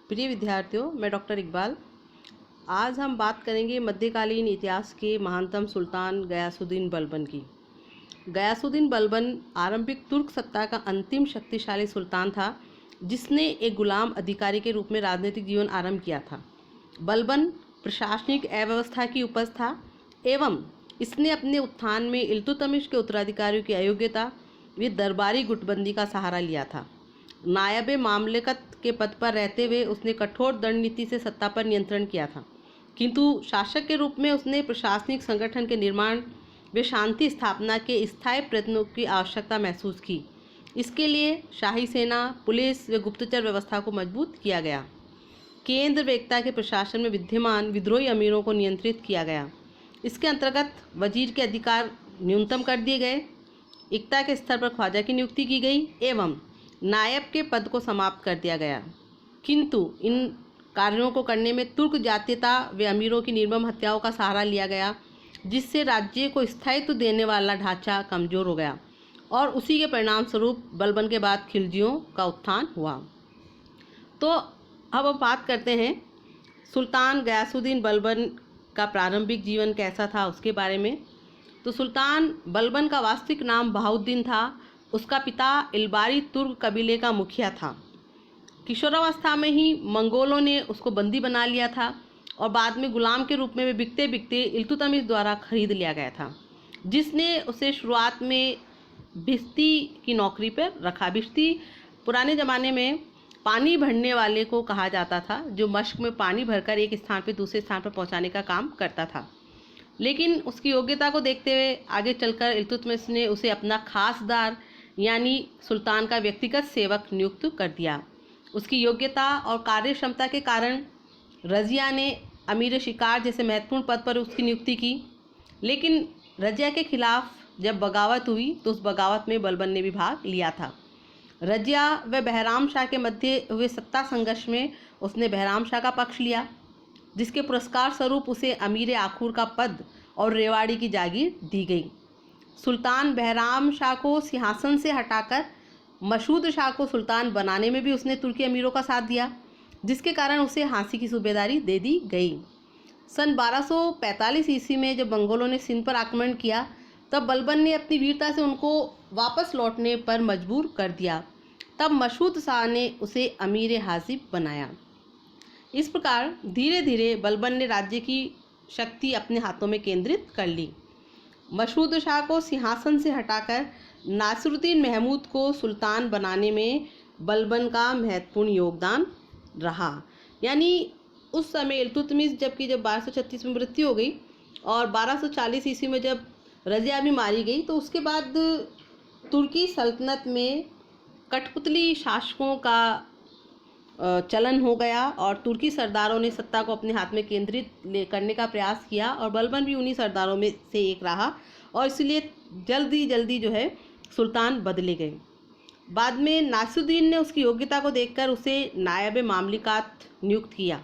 प्रिय विद्यार्थियों, मैं डॉक्टर इकबाल। आज हम बात करेंगे मध्यकालीन इतिहास के महानतम सुल्तान गयासुद्दीन बलबन की। गयासुद्दीन बलबन आरंभिक तुर्क सत्ता का अंतिम शक्तिशाली सुल्तान था, जिसने एक गुलाम अधिकारी के रूप में राजनीतिक जीवन आरंभ किया था। बलबन प्रशासनिक अव्यवस्था की उपज था एवं इसने अपने उत्थान में इल्तुतमिश के उत्तराधिकारियों की अयोग्यता व दरबारी गुटबंदी का सहारा लिया था। नायब मामलकत के पद पर रहते हुए उसने कठोर दंड नीति से सत्ता पर नियंत्रण किया था, किंतु शासक के रूप में उसने प्रशासनिक संगठन के निर्माण व शांति स्थापना के स्थायी प्रयत्नों की आवश्यकता महसूस की। इसके लिए शाही सेना, पुलिस व गुप्तचर व्यवस्था को मजबूत किया गया। केंद्र व एकता के प्रशासन में विद्यमान विद्रोही अमीरों को नियंत्रित किया गया। इसके अंतर्गत वजीर के अधिकार न्यूनतम कर दिए गए, एकता के स्तर पर ख्वाजा की नियुक्ति की गई एवं नायब के पद को समाप्त कर दिया गया। किंतु इन कार्यों को करने में तुर्क जातीयता व अमीरों की निर्मम हत्याओं का सहारा लिया गया, जिससे राज्य को स्थायित्व देने वाला ढांचा कमजोर हो गया और उसी के परिणाम स्वरूप बलबन के बाद खिलजियों का उत्थान हुआ। तो अब हम बात करते हैं सुल्तान गयासुद्दीन बलबन का प्रारंभिक जीवन कैसा था उसके बारे में। तो सुल्तान बलबन का वास्तविक नाम बहाउद्दीन था। उसका पिता इलबारी तुर्क कबीले का मुखिया था। किशोरावस्था में ही मंगोलों ने उसको बंदी बना लिया था और बाद में गुलाम के रूप में बिकते बिकते इल्तुतमिश द्वारा खरीद लिया गया था, जिसने उसे शुरुआत में भिश्ती की नौकरी पर रखा। भिश्ती पुराने ज़माने में पानी भरने वाले को कहा जाता था, जो मश्क में पानी भरकर एक स्थान पर दूसरे स्थान पर पहुंचाने का काम करता था। लेकिन उसकी योग्यता को देखते हुए आगे चलकर इल्तुतमिश ने उसे अपना खासदार यानी सुल्तान का व्यक्तिगत सेवक नियुक्त कर दिया। उसकी योग्यता और कार्य क्षमता के कारण रजिया ने अमीर शिकार जैसे महत्वपूर्ण पद पर उसकी नियुक्ति की। लेकिन रजिया के खिलाफ जब बगावत हुई तो उस बगावत में बलबन ने भी भाग लिया था। रजिया व बहराम शाह के मध्य हुए सत्ता संघर्ष में उसने बहराम शाह का पक्ष लिया, जिसके पुरस्कार स्वरूप उसे अमीर आखूर का पद और रेवाड़ी की जागीर दी गई। सुल्तान बहराम शाह को सिंहासन से हटाकर मशहूद शाह को सुल्तान बनाने में भी उसने तुर्की अमीरों का साथ दिया, जिसके कारण उसे हांसी की सूबेदारी दे दी गई। सन 1245 ईस्वी में जब मंगोलों ने सिंध पर आक्रमण किया, तब बलबन ने अपनी वीरता से उनको वापस लौटने पर मजबूर कर दिया। तब मशहूद शाह ने उसे अमीर हाजिब बनाया। इस प्रकार धीरे धीरे बलबन ने राज्य की शक्ति अपने हाथों में केंद्रित कर ली। मशहूद शाह को सिंहासन से हटाकर नासिरुद्दीन महमूद को सुल्तान बनाने में बलबन का महत्वपूर्ण योगदान रहा। यानी उस समय इल्तुतमिश जब 1236 में मृत्यु हो गई और 1240 ईस्वी में जब रजिया भी मारी गई, तो उसके बाद तुर्की सल्तनत में कठपुतली शासकों का चलन हो गया और तुर्की सरदारों ने सत्ता को अपने हाथ में केंद्रित करने का प्रयास किया और बलबन भी उन्हीं सरदारों में से एक रहा और इसलिए जल्दी जो है सुल्तान बदले गए। बाद में नासिरुद्दीन ने उसकी योग्यता को देखकर उसे नायब मामलिकात नियुक्त किया।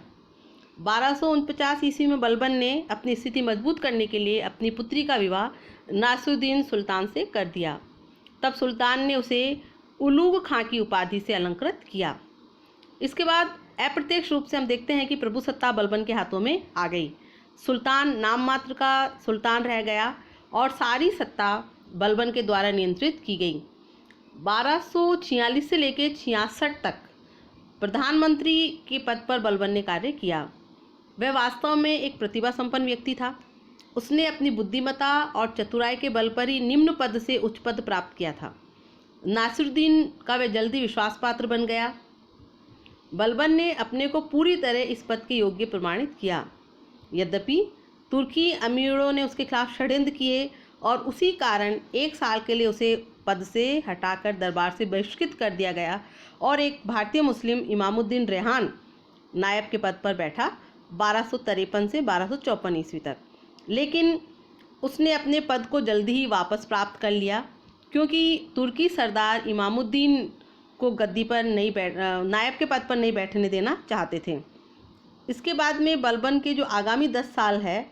1249 ईस्वी में बलबन ने अपनी स्थिति मजबूत करने के लिए अपनी पुत्री का विवाह नासिरुद्दीन सुल्तान से कर दिया। तब सुल्तान ने उसे उलूग खां की उपाधि से अलंकृत किया। इसके बाद अप्रत्यक्ष रूप से हम देखते हैं कि प्रभु सत्ता बलबन के हाथों में आ गई। सुल्तान नाम मात्र का सुल्तान रह गया और सारी सत्ता बलबन के द्वारा नियंत्रित की गई। 1246 से लेकर 66 तक प्रधानमंत्री के पद पर बलबन ने कार्य किया। वह वास्तव में एक प्रतिभा संपन्न व्यक्ति था। उसने अपनी बुद्धिमत्ता और चतुराई के बल पर ही निम्न पद से उच्च पद प्राप्त किया था। नासिरुद्दीन का वह जल्दी विश्वास पात्र बन गया। बलबन ने अपने को पूरी तरह इस पद के योग्य प्रमाणित किया। यद्यपि तुर्की अमीरों ने उसके खिलाफ षड्यंत्र किए और उसी कारण 1 साल के लिए उसे पद से हटाकर दरबार से बहिष्कृत कर दिया गया और एक भारतीय मुस्लिम इमामुद्दीन रेहान नायब के पद पर बैठा 1253 से 1254 ईस्वी तक। लेकिन उसने अपने पद को जल्दी ही वापस प्राप्त कर लिया, क्योंकि तुर्की सरदार इमामुद्दीन को गद्दी पर नायब के पद पर नहीं बैठने देना चाहते थे। इसके बाद में बलबन के जो आगामी 10 साल है,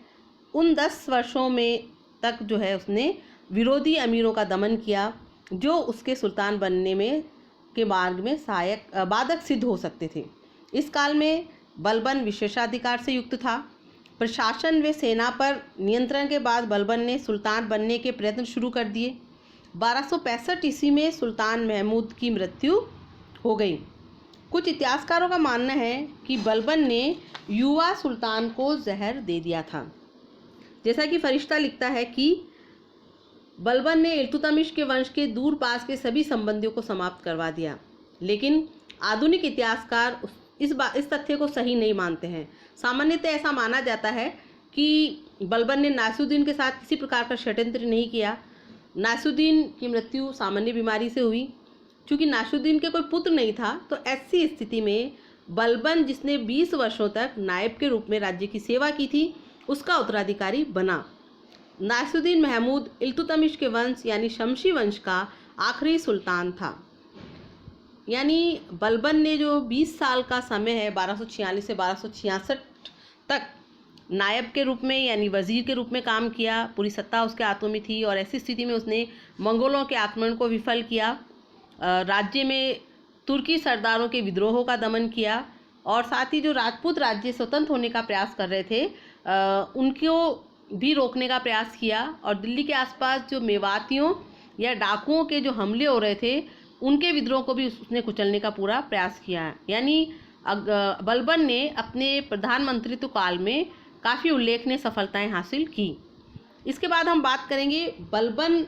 उन 10 वर्षों में तक जो है उसने विरोधी अमीरों का दमन किया, जो उसके सुल्तान बनने में के मार्ग में सहायक बाधक सिद्ध हो सकते थे। इस काल में बलबन विशेषाधिकार से युक्त था। प्रशासन व सेना पर नियंत्रण के बाद बलबन ने सुल्तान बनने के प्रयत्न शुरू कर दिए। 1265 ईस्वी में सुल्तान महमूद की मृत्यु हो गई। कुछ इतिहासकारों का मानना है कि बलबन ने युवा सुल्तान को जहर दे दिया था। जैसा कि फरिश्ता लिखता है कि बलबन ने इल्तुतमिश के वंश के दूर पास के सभी संबंधियों को समाप्त करवा दिया, लेकिन आधुनिक इतिहासकार इस तथ्य को सही नहीं मानते हैं। सामान्यतः ऐसा माना जाता है कि बलबन ने नासिरुद्दीन के साथ किसी प्रकार का षड्यंत्र नहीं किया। नासिरुद्दीन की मृत्यु सामान्य बीमारी से हुई। चूँकि नासिरुद्दीन के कोई पुत्र नहीं था, तो ऐसी स्थिति में बलबन, जिसने 20 वर्षों तक नायब के रूप में राज्य की सेवा की थी, उसका उत्तराधिकारी बना। नासिरुद्दीन महमूद इल्तुतमिश के वंश यानी शमशी वंश का आखिरी सुल्तान था। यानी बलबन ने जो 20 साल का समय है 1246 से 1266 तक नायब के रूप में यानी वजीर के रूप में काम किया। पूरी सत्ता उसके हाथों में थी और ऐसी स्थिति में उसने मंगोलों के आक्रमण को विफल किया, राज्य में तुर्की सरदारों के विद्रोहों का दमन किया और साथ ही जो राजपूत राज्य स्वतंत्र होने का प्रयास कर रहे थे उनको भी रोकने का प्रयास किया। और दिल्ली के आसपास जो मेवातियों या डाकुओं के जो हमले हो रहे थे उनके विद्रोह को भी उसने कुचलने का पूरा प्रयास किया। यानी बलबन ने अपने प्रधानमंत्रित्व काल में काफ़ी उल्लेखनीय सफलताएं हासिल की। इसके बाद हम बात करेंगे बलबन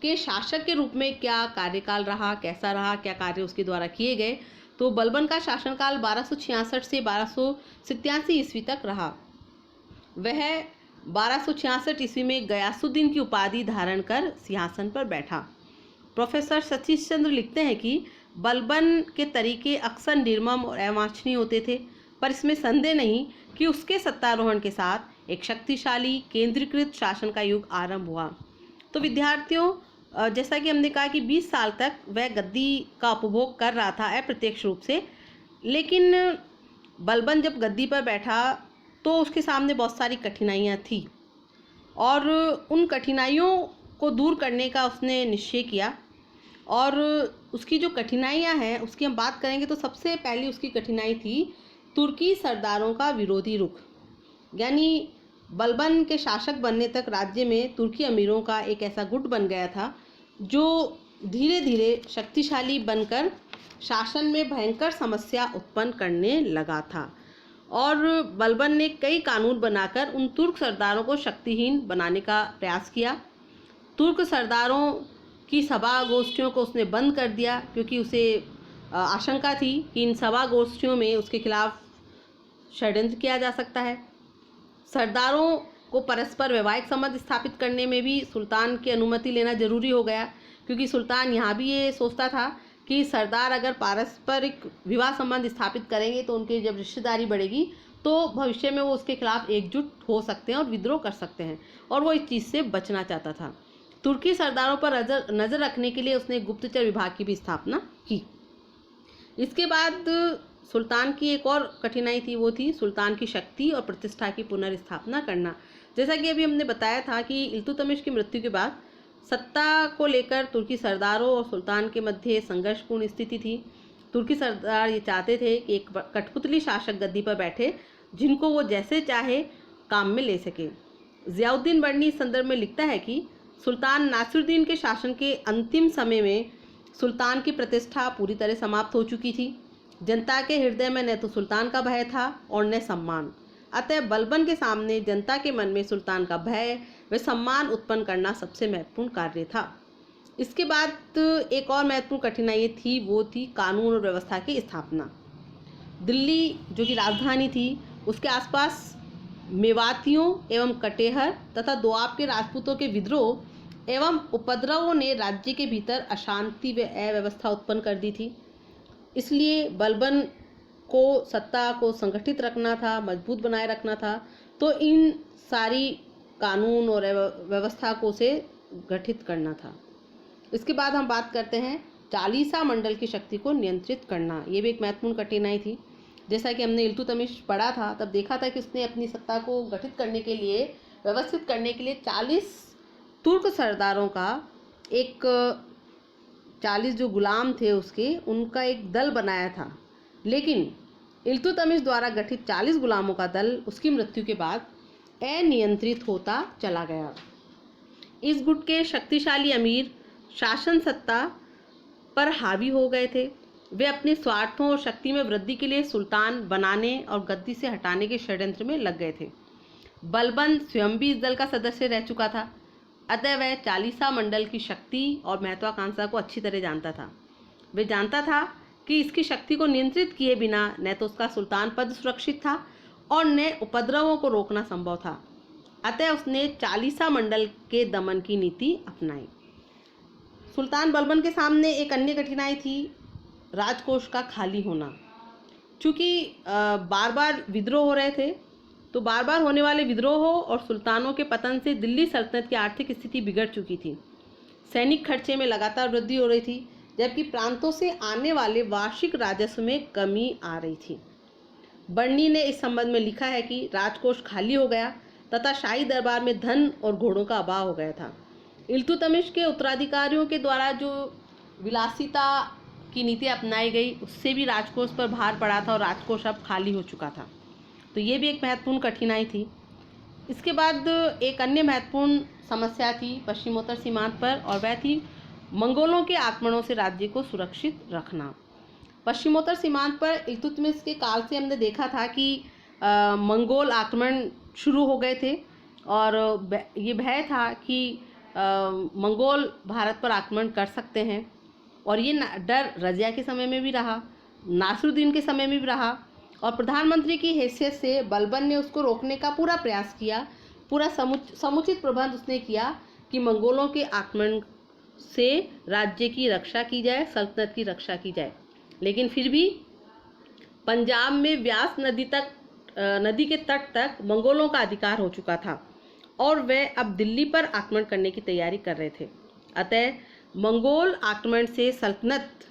के शासक के रूप में क्या कार्यकाल रहा, कैसा रहा, क्या कार्य उसके द्वारा किए गए। तो बलबन का शासनकाल 1266 से 1287 ईस्वी तक रहा। वह 1266 ईस्वी में गयासुद्दीन की उपाधि धारण कर सिंहासन पर बैठा। प्रोफेसर सतीश चंद्र लिखते हैं कि बलबन के तरीके अक्सर निर्मम और अवांछनीय होते थे, पर इसमें संदेह नहीं कि उसके सत्तारोहण के साथ एक शक्तिशाली केंद्रीकृत शासन का युग आरंभ हुआ। तो विद्यार्थियों, जैसा कि हमने कहा कि 20 साल तक वह गद्दी का उपभोग कर रहा था अप्रत्यक्ष रूप से, लेकिन बलबन जब गद्दी पर बैठा तो उसके सामने बहुत सारी कठिनाइयाँ थी और उन कठिनाइयों को दूर करने का उसने निश्चय किया। और उसकी जो कठिनाइयाँ हैं उसकी हम बात करेंगे तो सबसे पहली उसकी कठिनाई थी तुर्की सरदारों का विरोधी रुख। यानी बलबन के शासक बनने तक राज्य में तुर्की अमीरों का एक ऐसा गुट बन गया था जो धीरे धीरे शक्तिशाली बनकर शासन में भयंकर समस्या उत्पन्न करने लगा था। और बलबन ने कई कानून बनाकर उन तुर्क सरदारों को शक्तिहीन बनाने का प्रयास किया। तुर्क सरदारों की सभा गोष्ठियों को उसने बंद कर दिया, क्योंकि उसे आशंका थी कि इन सभा गोष्ठियों में उसके खिलाफ षड्यंत्र किया जा सकता है। सरदारों को परस्पर वैवाहिक संबंध स्थापित करने में भी सुल्तान की अनुमति लेना जरूरी हो गया, क्योंकि सुल्तान यहाँ भी ये सोचता था कि सरदार अगर पारस्परिक विवाह संबंध स्थापित करेंगे तो उनकी जब रिश्तेदारी बढ़ेगी तो भविष्य में वो उसके खिलाफ एकजुट हो सकते हैं और विद्रोह कर सकते हैं, और वो इस चीज़ से बचना चाहता था। तुर्की सरदारों पर नज़र रखने के लिए उसने गुप्तचर विभाग की भी स्थापना की। इसके बाद सुल्तान की एक और कठिनाई थी, वो थी सुल्तान की शक्ति और प्रतिष्ठा की पुनर्स्थापना करना। जैसा कि अभी हमने बताया था कि इल्तुतमिश की मृत्यु के बाद सत्ता को लेकर तुर्की सरदारों और सुल्तान के मध्य संघर्षपूर्ण स्थिति थी। तुर्की सरदार ये चाहते थे कि एक कठपुतली शासक गद्दी पर बैठे जिनको वो जैसे चाहे काम में ले सके। ज़ियाउद्दीन बर्नी इस संदर्भ में लिखता है कि सुल्तान नासिरुद्दीन के शासन के अंतिम समय में सुल्तान की प्रतिष्ठा पूरी तरह समाप्त हो चुकी थी। जनता के हृदय में न तो सुल्तान का भय था और न सम्मान। अतः बलबन के सामने जनता के मन में सुल्तान का भय व सम्मान उत्पन्न करना सबसे महत्वपूर्ण कार्य था। इसके बाद एक और महत्वपूर्ण कठिनाई थी, वो थी कानून और व्यवस्था की स्थापना। दिल्ली जो कि राजधानी थी, उसके आसपास मेवातियों एवं कटेहर तथा दोआब के राजपूतों के विद्रोह एवं उपद्रवों ने राज्य के भीतर अशांति व अव्यवस्था उत्पन्न कर दी थी। इसलिए बलबन को सत्ता को संगठित रखना था, मजबूत बनाए रखना था, तो इन सारी कानून और व्यवस्था को से गठित करना था। इसके बाद हम बात करते हैं चालीसा मंडल की शक्ति को नियंत्रित करना। ये भी एक महत्वपूर्ण कठिनाई थी। जैसा कि हमने इल्तुतमिश पढ़ा था, तब देखा था कि उसने अपनी सत्ता को गठित करने के लिए, व्यवस्थित करने के लिए 40 तुर्क सरदारों का एक 40 जो गुलाम थे उसके, उनका एक दल बनाया था। लेकिन इल्तुतमिश द्वारा गठित 40 गुलामों का दल उसकी मृत्यु के बाद अनियंत्रित होता चला गया। इस गुट के शक्तिशाली अमीर शासन सत्ता पर हावी हो गए थे। वे अपने स्वार्थों और शक्ति में वृद्धि के लिए सुल्तान बनाने और गद्दी से हटाने के षड्यंत्र में लग गए थे। बलबन स्वयं भी इस दल का सदस्य रह चुका था, अतः वह चालीसा मंडल की शक्ति और महत्वाकांक्षा को अच्छी तरह जानता था। वह जानता था कि इसकी शक्ति को नियंत्रित किए बिना न तो उसका सुल्तान पद सुरक्षित था और न उपद्रवों को रोकना संभव था। अतः उसने चालीसा मंडल के दमन की नीति अपनाई। सुल्तान बलबन के सामने एक अन्य कठिनाई थी, राजकोष का खाली होना। चूँकि बार बार विद्रोह हो रहे थे, तो बार बार होने वाले विद्रोहों और सुल्तानों के पतन से दिल्ली सल्तनत की आर्थिक स्थिति बिगड़ चुकी थी। सैनिक खर्चे में लगातार वृद्धि हो रही थी, जबकि प्रांतों से आने वाले वार्षिक राजस्व में कमी आ रही थी। बर्नी ने इस संबंध में लिखा है कि राजकोष खाली हो गया तथा शाही दरबार में धन और घोड़ों का अभाव हो गया था। इल्तुतमिश के उत्तराधिकारियों के द्वारा जो विलासिता की नीति अपनाई गई, उससे भी राजकोष पर भार पड़ा था और राजकोष अब खाली हो चुका था। तो ये भी एक महत्वपूर्ण कठिनाई थी। इसके बाद एक अन्य महत्वपूर्ण समस्या थी पश्चिमोत्तर सीमांत पर, और वह थी मंगोलों के आक्रमणों से राज्य को सुरक्षित रखना। पश्चिमोत्तर सीमांत पर इल्तुतमिश के काल से हमने देखा था कि मंगोल आक्रमण शुरू हो गए थे और ये भय था कि मंगोल भारत पर आक्रमण कर सकते हैं, और ये डर रज़िया के समय में भी रहा, नासिरुद्दीन के समय में भी रहा, और प्रधानमंत्री की हैसियत से बलबन ने उसको रोकने का पूरा प्रयास किया। पूरा समुचित प्रबंध उसने किया कि मंगोलों के आक्रमण से राज्य की रक्षा की जाए, सल्तनत की रक्षा की जाए। लेकिन फिर भी पंजाब में व्यास नदी के तट तक मंगोलों का अधिकार हो चुका था और वे अब दिल्ली पर आक्रमण करने की तैयारी कर रहे थे। अतः मंगोल आक्रमण से सल्तनत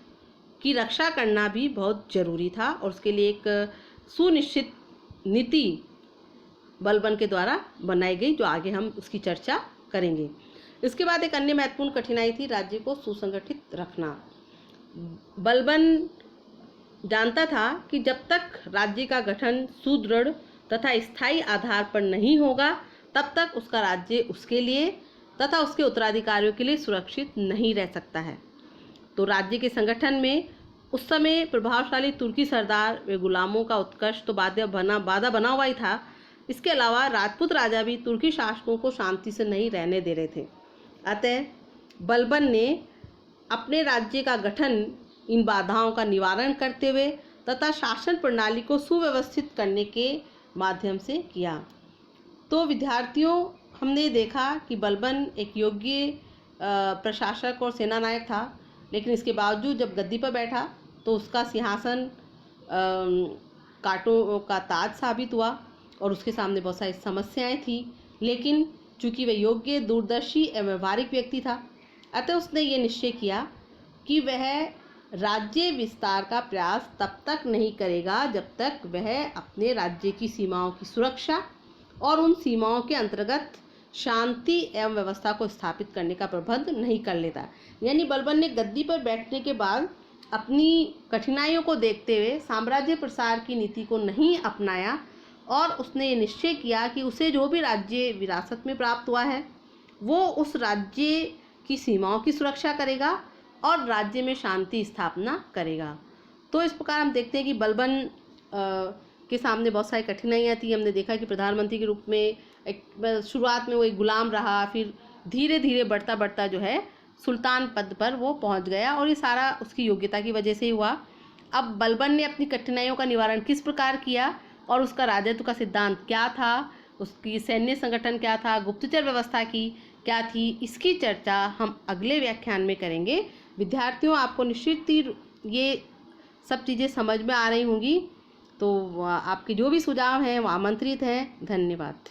की रक्षा करना भी बहुत जरूरी था और उसके लिए एक सुनिश्चित नीति बलबन के द्वारा बनाई गई, जो आगे हम उसकी चर्चा करेंगे। इसके बाद एक अन्य महत्वपूर्ण कठिनाई थी राज्य को सुसंगठित रखना। बलबन जानता था कि जब तक राज्य का गठन सुदृढ़ तथा स्थायी आधार पर नहीं होगा, तब तक उसका राज्य उसके लिए तथा उसके उत्तराधिकारियों के लिए सुरक्षित नहीं रह सकता है। तो राज्य के संगठन में उस समय प्रभावशाली तुर्की सरदार व गुलामों का उत्कर्ष तो बाधा बना हुआ ही था। इसके अलावा राजपूत राजा भी तुर्की शासकों को शांति से नहीं रहने दे रहे थे। अतः बलबन ने अपने राज्य का गठन इन बाधाओं का निवारण करते हुए तथा शासन प्रणाली को सुव्यवस्थित करने के माध्यम से किया। तो विद्यार्थियों, हमने देखा कि बलबन एक योग्य प्रशासक और सेनानायक था, लेकिन इसके बावजूद जब गद्दी पर बैठा तो उसका सिंहासन कांटों का ताज साबित हुआ और उसके सामने बहुत सारी समस्याएं थी। लेकिन चूंकि वह योग्य, दूरदर्शी एवं व्यवहारिक व्यक्ति था, अतः उसने ये निश्चय किया कि वह राज्य विस्तार का प्रयास तब तक नहीं करेगा जब तक वह अपने राज्य की सीमाओं की सुरक्षा और उन सीमाओं के अंतर्गत शांति एवं व्यवस्था को स्थापित करने का प्रबंध नहीं कर लेता। यानी बलबन ने गद्दी पर बैठने के बाद अपनी कठिनाइयों को देखते हुए साम्राज्य प्रसार की नीति को नहीं अपनाया और उसने ये निश्चय किया कि उसे जो भी राज्य विरासत में प्राप्त हुआ है वो उस राज्य की सीमाओं की सुरक्षा करेगा और राज्य में शांति स्थापना करेगा। तो इस प्रकार हम देखते हैं कि बलबन के सामने बहुत सारी कठिनाइयाँ थी। हमने देखा कि प्रधानमंत्री के रूप में एक शुरुआत में वो एक गुलाम रहा, फिर धीरे धीरे बढ़ता बढ़ता जो है सुल्तान पद पर वो पहुंच गया और ये सारा उसकी योग्यता की वजह से ही हुआ। अब बलबन ने अपनी कठिनाइयों का निवारण किस प्रकार किया और उसका राजत्व का सिद्धांत क्या था, उसकी सैन्य संगठन क्या था, गुप्तचर व्यवस्था की क्या थी, इसकी चर्चा हम अगले व्याख्यान में करेंगे। विद्यार्थियों, आपको निश्चित ही ये सब चीज़ें समझ में आ रही होंगी। तो आपके जो भी सुझाव हैं वो आमंत्रित हैं। धन्यवाद।